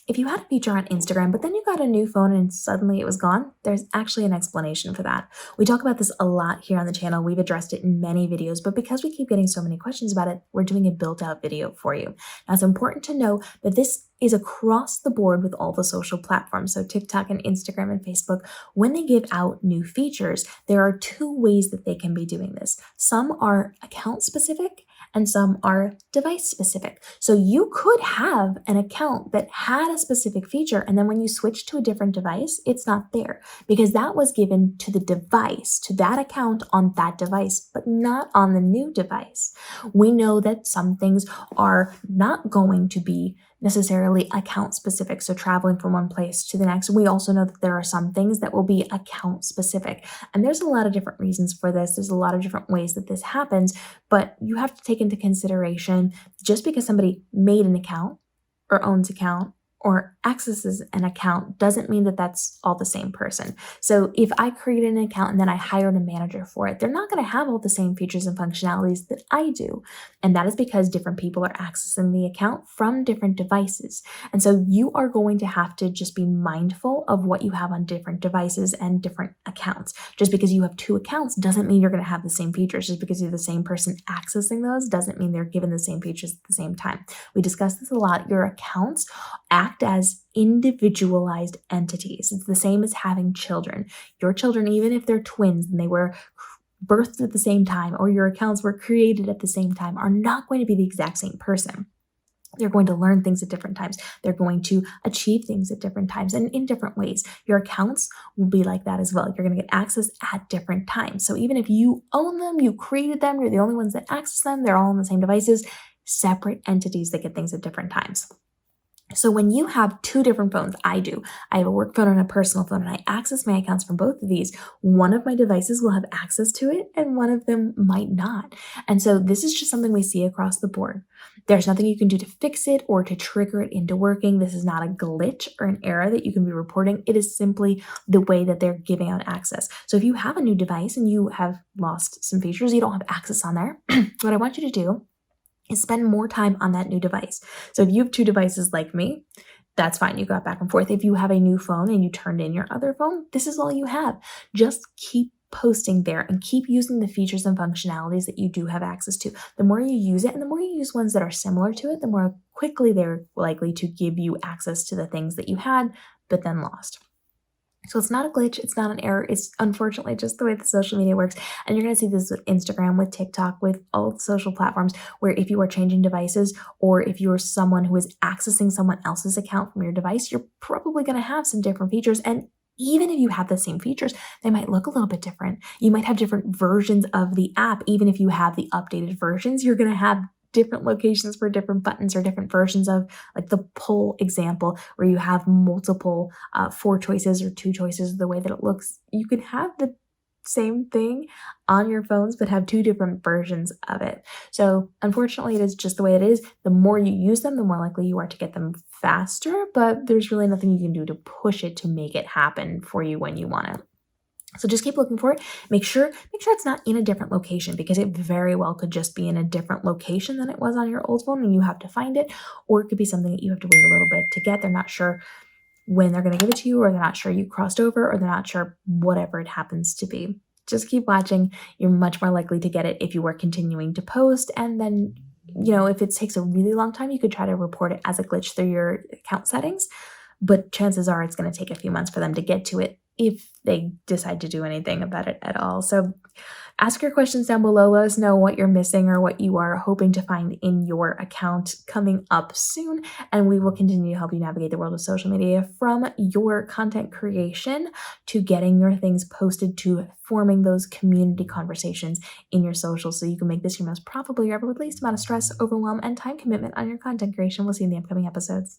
If you had a feature on Instagram, but then you got a new phone and suddenly it was gone, there's actually an explanation for that. We talk about this a lot here on the channel. We've addressed it in many videos, but because we keep getting so many questions about it, we're doing a built out video for you. Now, it's important to know that this is across the board with all the social platforms. So TikTok and Instagram and Facebook, when they give out new features, there are two ways that they can be doing this. Some are account specific and some are device specific. So you could have an account that had a specific feature, and then when you switch to a different device, it's not there because that was given to the device, to that account on that device, but not on the new device. We know that some things are not going to be necessarily account specific, so traveling from one place to the next. We also know that there are some things that will be account specific, and there's a lot of different reasons for this. There's a lot of different ways that this happens, but you have to take into consideration just because somebody made an account or owns account or accesses an account doesn't mean that that's all the same person. So if I created an account and then I hired a manager for it, they're not going to have all the same features and functionalities that I do. And that is because different people are accessing the account from different devices. And so you are going to have to just be mindful of what you have on different devices and different accounts. Just because you have two accounts doesn't mean you're going to have the same features. Just because you're the same person accessing those doesn't mean they're given the same features at the same time. We discuss this a lot. Your accounts act as individualized entities. It's the same as having children. Your children, even if they're twins and they were birthed at the same time or your accounts were created at the same time, are not going to be the exact same person. They're going to learn things at different times. They're going to achieve things at different times and in different ways. Your accounts will be like that as well. You're going to get access at different times. So even if you own them, you created them, you're the only ones that access them, they're all on the same devices, separate entities that get things at different times. So when you have two different phones, I do. I have a work phone and a personal phone, and I access my accounts from both of these. One of my devices will have access to it, and one of them might not. And so this is just something we see across the board. There's nothing you can do to fix it or to trigger it into working. This is not a glitch or an error that you can be reporting. It is simply the way that they're giving out access. So if you have a new device and you have lost some features, you don't have access on there, what I want you to do is spend more time on that new device. So if you have two devices like me, that's fine. You got back and forth. If you have a new phone and you turned in your other phone, this is all you have. Just keep posting there and keep using the features and functionalities that you do have access to. The more you use it and the more you use ones that are similar to it, the more quickly they're likely to give you access to the things that you had but then lost. So it's not a glitch, it's not an error, it's unfortunately just the way the social media works. And you're going to see this with Instagram, with TikTok, with all the social platforms, where if you are changing devices or if you're someone who is accessing someone else's account from your device, you're probably going to have some different features. And even if you have the same features, they might look a little bit different. You might have different versions of the app. Even if you have the updated versions, you're going to have different locations for different buttons or different versions of, like the poll example where you have multiple 4 choices or 2 choices, the way that it looks. You can have the same thing on your phones but have 2 different versions of it. So unfortunately, it is just the way it is. The more you use them, the more likely you are to get them faster, but there's really nothing you can do to push it to make it happen for you when you want it. So just keep looking for it. Make sure it's not in a different location, because it very well could just be in a different location than it was on your old phone and you have to find it, or it could be something that you have to wait a little bit to get. They're not sure when they're going to give it to you, or they're not sure you crossed over, or they're not sure whatever it happens to be. Just keep watching. You're much more likely to get it if you are continuing to post. And then, if it takes a really long time, you could try to report it as a glitch through your account settings. But chances are it's going to take a few months for them to get to it if they decide to do anything about it at all. So ask your questions down below. Let us know what you're missing or what you are hoping to find in your account coming up soon. And we will continue to help you navigate the world of social media, from your content creation to getting your things posted to forming those community conversations in your socials, so you can make this your most profitable year ever with least amount of stress, overwhelm, and time commitment on your content creation. We'll see you in the upcoming episodes.